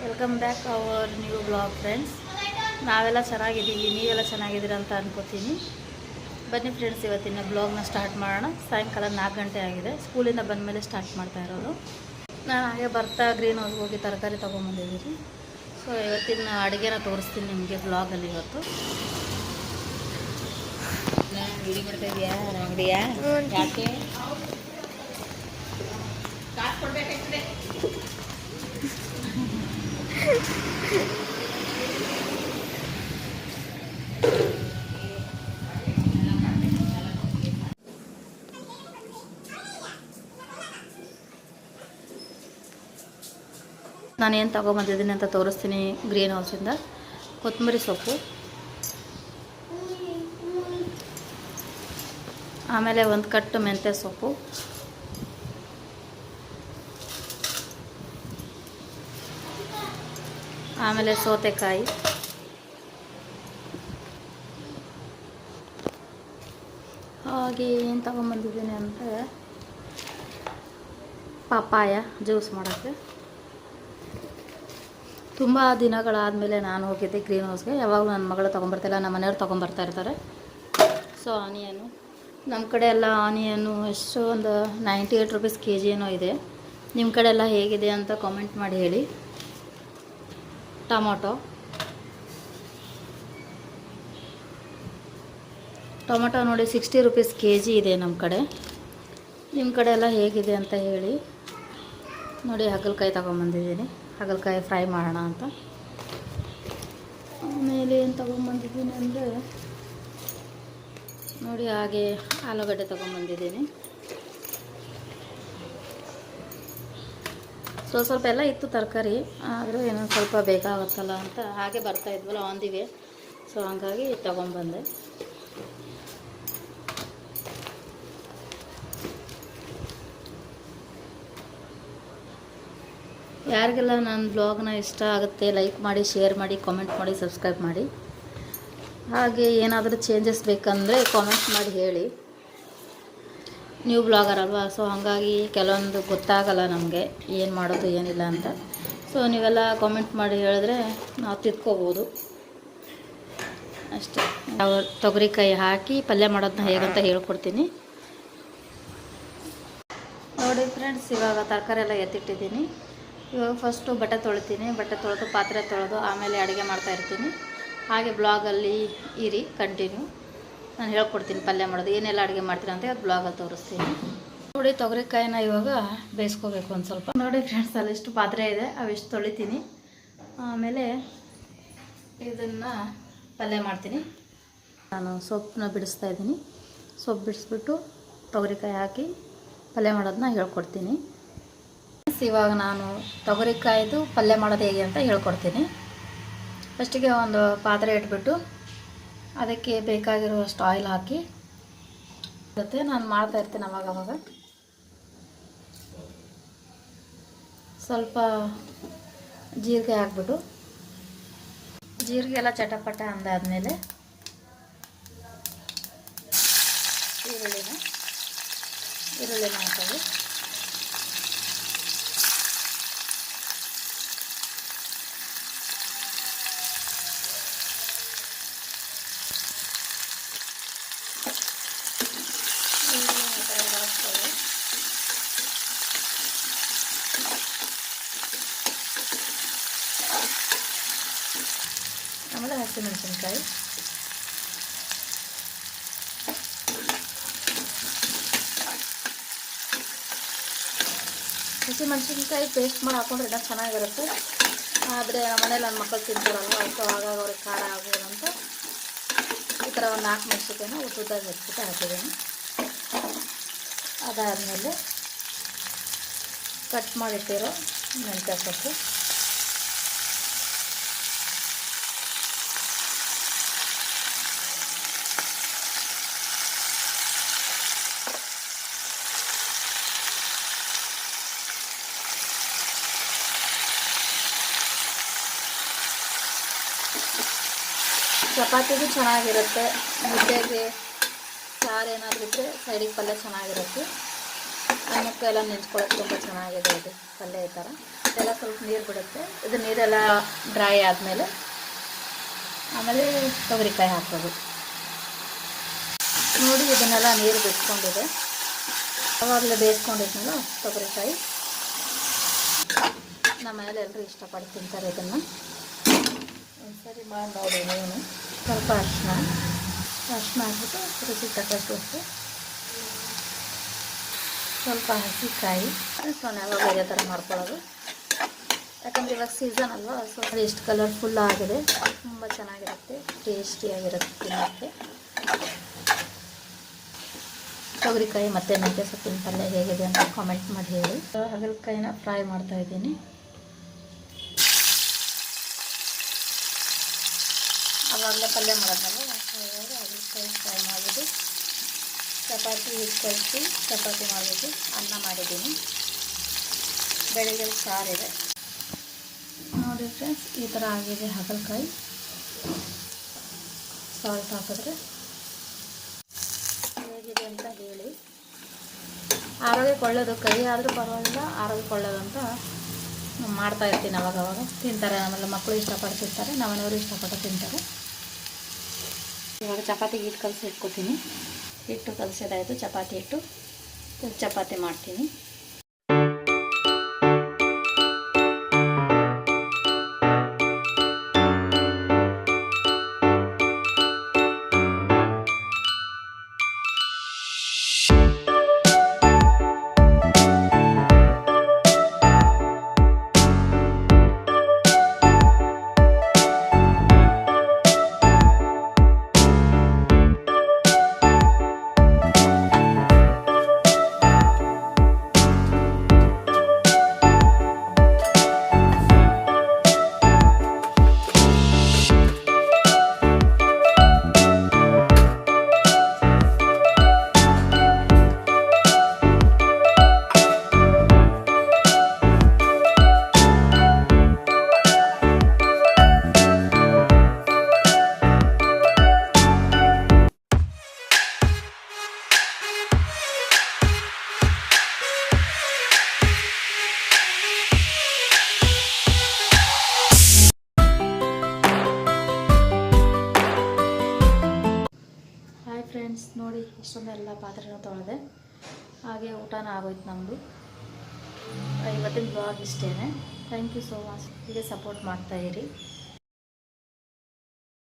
Welcome back our new blog friends. ನಾವೆಲ್ಲ ಚೆನ್ನಾಗಿದ್ದೀವಿ, ನೀವೆಲ್ಲ ಚೆನ್ನಾಗಿದ್ದೀರ ಅಂತ ಅನ್ಕೋತೀನಿ. ಬನ್ನಿ ಫ್ರೆಂಡ್ಸ್, ಇವತ್ತಿನ ಬ್ಲಾಗ್ನ ಸ್ಟಾರ್ಟ್ ಮಾಡೋಣ. ಸಾಯಂಕಾಲ 4 ಗಂಟೆ ಆಗಿದೆ. ಸ್ಕೂಲಿಂದ ಬಂದ ಮೇಲೆ ಸ್ಟಾರ್ಟ್ ಮಾಡ್ತಾ ಇರೋದು. ನಾನು ಹಾಗೆ ಬರ್ತಾ ಗ್ರೀನ್ ಹೌಸ್ಗೆ ಹೋಗಿ ತರಕಾರಿ ತೊಗೊಂಬಂದಿದ್ದೀನಿ. ಸೊ ಇವತ್ತಿನ ಅಡುಗೆನ ತೋರಿಸ್ತೀನಿ ನಿಮಗೆ ಬ್ಲಾಗಲ್ಲಿ. ಇವತ್ತು ವಿಡಿಯೋ ಮಾಡ್ತಾ ಇದೆಯಾ ಅಂಗಡಿಯಾ? ಯಾಕೆ ಕಾಸು ಕೊಡ್ಬೇಕಾಗ್ತದೆ? ನಾನು ಏನು ತೊಗೊಂಬಂದಿದ್ದೀನಿ ಅಂತ ತೋರಿಸ್ತೀನಿ. ಗ್ರೀನ್ ಹೌಸಿಂದ ಕೊತ್ತಂಬರಿ ಸೊಪ್ಪು, ಆಮೇಲೆ ಒಂದು ಕಟ್ಟು ಮೆಂತ್ಯ ಸೊಪ್ಪು, ಆಮೇಲೆ ಸೌತೆಕಾಯಿ, ಹಾಗೆ ಏನು ತೊಗೊಂಬಂದಿದ್ದೀನಿ ಅಂದರೆ ಪಪ್ಪಾಯ ಜ್ಯೂಸ್ ಮಾಡೋಕ್ಕೆ. ತುಂಬ ದಿನಗಳಾದಮೇಲೆ ನಾನು ಹೋಗಿದ್ದೆ ಗ್ರೀನ್ ಹೌಸ್ಗೆ. ಯಾವಾಗಲೂ ನನ್ನ ಮಗಳು ತೊಗೊಂಬರ್ತಿಲ್ಲ, ನಮ್ಮ ಮನೆಯವ್ರು ತೊಗೊಂಬರ್ತಾ ಇರ್ತಾರೆ. ಸೊ ಆನಿಯನ್ನು ನಮ್ಮ ಕಡೆ ಎಲ್ಲ ಆನಿಯನ್ನು ಎಷ್ಟು ಒಂದು 98 ರೂಪೀಸ್ ಕೆ ಜಿ ಏನೋ ಇದೆ. ನಿಮ್ಮ ಕಡೆ ಎಲ್ಲ ಹೇಗಿದೆ ಅಂತ ಕಾಮೆಂಟ್ ಮಾಡಿ ಹೇಳಿ. ಟೊಮೊಟೊ ನೋಡಿ 60 ರೂಪೀಸ್ ಕೆ ಜಿ ಇದೆ ನಮ್ಮ ಕಡೆ. ನಿಮ್ಮ ಕಡೆ ಎಲ್ಲ ಹೇಗಿದೆ ಅಂತ ಹೇಳಿ. ನೋಡಿ ಹಾಗಲಕಾಯಿ ತೊಗೊಂಬಂದಿದ್ದೀನಿ, ಹಾಗಲಕಾಯಿ ಫ್ರೈ ಮಾಡೋಣ ಅಂತ. ಆಮೇಲೆ ಏನು ತೊಗೊಂಬಂದಿದ್ದೀನಿ ಅಂದರೆ ನೋಡಿ, ಹಾಗೆ ಆಲೂಗಡ್ಡೆ ತೊಗೊಂಬಂದಿದ್ದೀನಿ. ಸ್ವಲ್ಪ ಎಲ್ಲ ಇತ್ತು ತರಕಾರಿ, ಆದರೂ ಏನೋ ಸ್ವಲ್ಪ ಬೇಕಾಗುತ್ತಲ್ಲ ಅಂತ ಹಾಗೆ ಬರ್ತಾಯಿದ್ವಲ್ಲ ಆನ್ ದಿ ವೇ. ಸೊ ಹಾಗಾಗಿ ತೊಗೊಂಬಂದೆ. ಯಾರಿಗೆಲ್ಲ ನನ್ನ ಬ್ಲಾಗ್ನ ಇಷ್ಟ ಆಗುತ್ತೆ ಲೈಕ್ ಮಾಡಿ, ಶೇರ್ ಮಾಡಿ, ಕಾಮೆಂಟ್ ಮಾಡಿ, ಸಬ್ಸ್ಕ್ರೈಬ್ ಮಾಡಿ. ಹಾಗೆ ಏನಾದರೂ ಚೇಂಜಸ್ ಬೇಕಂದರೆ ಕಾಮೆಂಟ್ ಮಾಡಿ ಹೇಳಿ. ನ್ಯೂ ಬ್ಲಾಗರ್ ಅಲ್ವಾ, ಸೊ ಹಾಗಾಗಿ ಕೆಲವೊಂದು ಗೊತ್ತಾಗಲ್ಲ ನಮಗೆ ಏನು ಮಾಡೋದು ಏನಿಲ್ಲ ಅಂತ. ಸೊ ನೀವೆಲ್ಲ ಕಾಮೆಂಟ್ ಮಾಡಿ ಹೇಳಿದ್ರೆ ನಾವು ತಿದ್ಕೋಬೋದು ಅಷ್ಟೇ. ತೊಗರಿಕಾಯಿ ಹಾಕಿ ಪಲ್ಯ ಮಾಡೋದನ್ನ ಹೇಗಂತ ಹೇಳ್ಕೊಡ್ತೀನಿ ನೋಡಿ ಫ್ರೆಂಡ್ಸ್. ಇವಾಗ ತರಕಾರಿ ಎಲ್ಲ ಎತ್ತಿಟ್ಟಿದ್ದೀನಿ. ಇವಾಗ ಫಸ್ಟು ಬಟ್ಟೆ ತೊಳಿತೀನಿ. ಬಟ್ಟೆ ತೊಳೆದು ಪಾತ್ರೆ ತೊಳೆದು ಆಮೇಲೆ ಅಡುಗೆ ಮಾಡ್ತಾಯಿರ್ತೀನಿ. ಹಾಗೆ ಬ್ಲಾಗಲ್ಲಿ ಇರಿ, ಕಂಟಿನ್ಯೂ. ನಾನು ಹೇಳ್ಕೊಡ್ತೀನಿ ಪಲ್ಯ ಮಾಡೋದು, ಏನೆಲ್ಲ ಅಡುಗೆ ಮಾಡ್ತೀನಿ ಅಂತ ಅದು ಬ್ಲಾಗಲ್ಲಿ ತೋರಿಸ್ತೀನಿ. ನೋಡಿ ತೊಗರಿಕಾಯಿನ ಇವಾಗ ಬೇಯಿಸ್ಕೋಬೇಕು ಒಂದು ಸ್ವಲ್ಪ. ನೋಡಿ ಫ್ರೆಂಡ್ಸ್, ಅಲ್ಲಿಷ್ಟು ಪಾತ್ರೆ ಇದೆ, ಅವಿಷ್ಟು ತೊಳಿತೀನಿ. ಆಮೇಲೆ ಇದನ್ನು ಪಲ್ಯ ಮಾಡ್ತೀನಿ. ನಾನು ಸೊಪ್ಪನ್ನ ಬಿಡಿಸ್ತಾ ಇದ್ದೀನಿ. ಸೊಪ್ಪು ಬಿಡಿಸ್ಬಿಟ್ಟು ತೊಗರಿಕಾಯಿ ಹಾಕಿ ಪಲ್ಯ ಮಾಡೋದನ್ನ ಹೇಳ್ಕೊಡ್ತೀನಿ. ಇವಾಗ ನಾನು ತೊಗರಿಕಾಯ್ದು ಪಲ್ಯ ಮಾಡೋದು ಹೇಗೆ ಅಂತ ಹೇಳ್ಕೊಡ್ತೀನಿ. ಫಸ್ಟಿಗೆ ಒಂದು ಪಾತ್ರೆ ಇಟ್ಬಿಟ್ಟು ಅದಕ್ಕೆ ಬೇಕಾಗಿರುವಷ್ಟು ಆಯಿಲ್ ಹಾಕಿ ಮತ್ತೆ ನಾನು ಮಾಡ್ತಾ ಇರ್ತೀನಿ ಅವಾಗವಾಗ. ಸ್ವಲ್ಪ ಜೀರಿಗೆ ಹಾಕ್ಬಿಟ್ಟು ಜೀರಿಗೆ ಎಲ್ಲ ಚಟಪಟ ಅಂದಾದಮೇಲೆ ಈರುಳ್ಳಿನ ಹಾಕೋದು. ಆಮೇಲೆ ಹಸಿಮೆಣಸಿನ್ಕಾಯಿ, ಹಸಿಮೆಣಸಿನ್ಕಾಯಿ ಪೇಸ್ಟ್ ಮಾಡಿ ಹಾಕೊಂಡ್ರೆ ಇನ್ನೂ ಚೆನ್ನಾಗಿರುತ್ತೆ. ಆದರೆ ನಮ್ಮ ಮನೇಲಿ ನನ್ನ ಮಕ್ಕಳು ತಿಂತಾರಲ್ವ, ಸೊ ಹಾಗಾಗಿ ಅವ್ರಿಗೆ ಖಾರ ಆಗೋದಂತ ಈ ಥರ ಒಂದು 4 ಮೆಣಸಿನ್ಕಾಯಿನ ಉದ್ದುದ್ದಾಗಿ ಹೆಚ್ಚಿಟ್ಟು ಹಾಕಿದ್ದೀನಿ. ಅದಾದಮೇಲೆ ಕಟ್ ಮಾಡಿಟ್ಟಿರೋ ಮೆಂತ್ಯ ಸೊಪ್ಪು, ಚಪಾತಿಗೂ ಚೆನ್ನಾಗಿರುತ್ತೆ, ಮುದ್ದೆಗೆ ಸಾರು ಏನಾದರೂ ಇದ್ದರೆ ಸೈಡಿಗೆ ಪಲ್ಯ ಚೆನ್ನಾಗಿರುತ್ತೆ. ಅನ್ನಕ್ಕೆಲ್ಲ ನೆಂಚ್ಕೊಳ್ಳೋಕೆ ತುಂಬ ಚೆನ್ನಾಗಿದೆ ಇದು ಪಲ್ಯ ಈ ಥರ. ಇದೆಲ್ಲ ಸ್ವಲ್ಪ ನೀರು ಬಿಡುತ್ತೆ. ಇದು ನೀರೆಲ್ಲ ಡ್ರೈ ಆದಮೇಲೆ ಆಮೇಲೆ ತೊಗರಿಕಾಯಿ ಹಾಕೋದು. ನೋಡಿ ಇದನ್ನೆಲ್ಲ ನೀರು ಬಿಟ್ಕೊಂಡಿದೆ. ಅವಾಗಲೇ ಬೇಯಿಸ್ಕೊಂಡಿದ್ನಲ್ಲ ತೊಗರಿಕಾಯಿ. ನಮ್ಮ ಮನೇಲಿ ಎಲ್ಲರೂ ಇಷ್ಟಪಟ್ಟು ತಿಂತಾರೆ ಇದನ್ನು. ಒಂದ್ಸರಿ ಮಾಡಿ ನೋಡಿ ನೀವು. ಸ್ವಲ್ಪ ಅರಿಶಿನ ಹಾಕ್ಬಿಟ್ಟು ರುಚಿ ತಕ್ಕಷ್ಟು ಉಪ್ಪು, ಸ್ವಲ್ಪ ಹಸಿಕಾಯಿ. ಯಾವಾಗ ಬೇರೆ ಥರ ಮಾಡ್ಕೊಳ್ಳೋದು, ಯಾಕಂದರೆ ಇವಾಗ ಸೀಸನ್ ಅಲ್ವಾ. ಸೊ ಎಷ್ಟು ಕಲರ್ಫುಲ್ ಆಗಿದೆ, ತುಂಬ ಚೆನ್ನಾಗಿರುತ್ತೆ, ಟೇಸ್ಟಿಯಾಗಿರುತ್ತೆ ತಿನ್ನೋಕ್ಕೆ. ತೊಗರಿಕಾಯಿ ಮತ್ತು ಮೆಂತ್ಯ ಸೊಪ್ಪಿನ ಪಲ್ಯ ಹೇಗಿದೆ ಅಂತ ಕಾಮೆಂಟ್ ಮಾಡಿ ಹೇಳಿ. ಹಾಗಲಕಾಯಿನ ಫ್ರೈ ಮಾಡ್ತಾಯಿದ್ದೀನಿ. ಅವಾಗಲೇ ಪಲ್ಯ ಮಾಡೋದಲ್ಲ, ಹಾಗಲಕಾಯಿ ಫ್ರೈ ಮಾಡೋದು. ಚಪಾತಿ ಹಿಟ್ಟು ಕಲಿಸಿ ಚಪಾತಿ ಮಾಡಬೇಕು. ಅನ್ನ ಮಾಡಿದ್ದೀನಿ, ಬೆಳಿಗ್ಗೆ ಸಾರಿದೆ. ನೋಡಿ ಫ್ರೆಂಡ್ಸ್, ಈ ಥರ ಆಗಿದೆ ಹಾಗಲಕಾಯಿ. ಸಾಲ್ಟ್ ಹಾಕಿದ್ರೆ ಹೇಗಿದೆ ಅಂತ ಹೇಳಿ. ಆರೋಗ್ಯಕ್ಕೆ ಒಳ್ಳೆಯದು, ಕಹಿ ಆದರೂ ಪರವಾಗಿಲ್ಲ, ಆರೋಗ್ಯಕ್ಕೆ ಒಳ್ಳೆಯದು ಅಂತ ಮಾಡ್ತಾಯಿರ್ತೀನಿ. ಅವಾಗವಾಗ ತಿಂತಾರೆ. ಆಮೇಲೆ ಮಕ್ಕಳು ಇಷ್ಟಪಟ್ಟು ತಿಂತಾರೆ, ನಮ್ಮನೆಯವರು ಇಷ್ಟಪಟ್ಟು ತಿಂತಾರೆ. ಇವಾಗ ಚಪಾತಿಗೆ ಹಿಟ್ಟು ಕಲಸಿ ಇಟ್ಕೊತೀನಿ. ಹಿಟ್ಟು ಕಲಸಿದಾಯಿತು, ಚಪಾತಿ ಹಿಟ್ಟು. ಚಪಾತಿ ಮಾಡ್ತೀನಿ. ಫ್ರೆಂಡ್ಸ್ ನೋಡಿ, ಇಷ್ಟೊಂದೆಲ್ಲ ಪಾತ್ರೆನ ತೊಳೆದೆ. ಹಾಗೆ ಊಟನ ಆಗೋಯ್ತು ನಮ್ಮದು. ಇವತ್ತಿನ ಬ್ಲಾಗ್ ಇಷ್ಟೇ. Thank you so much. ಹೀಗೆ ಸಪೋರ್ಟ್ ಮಾಡ್ತಾಯಿರಿ.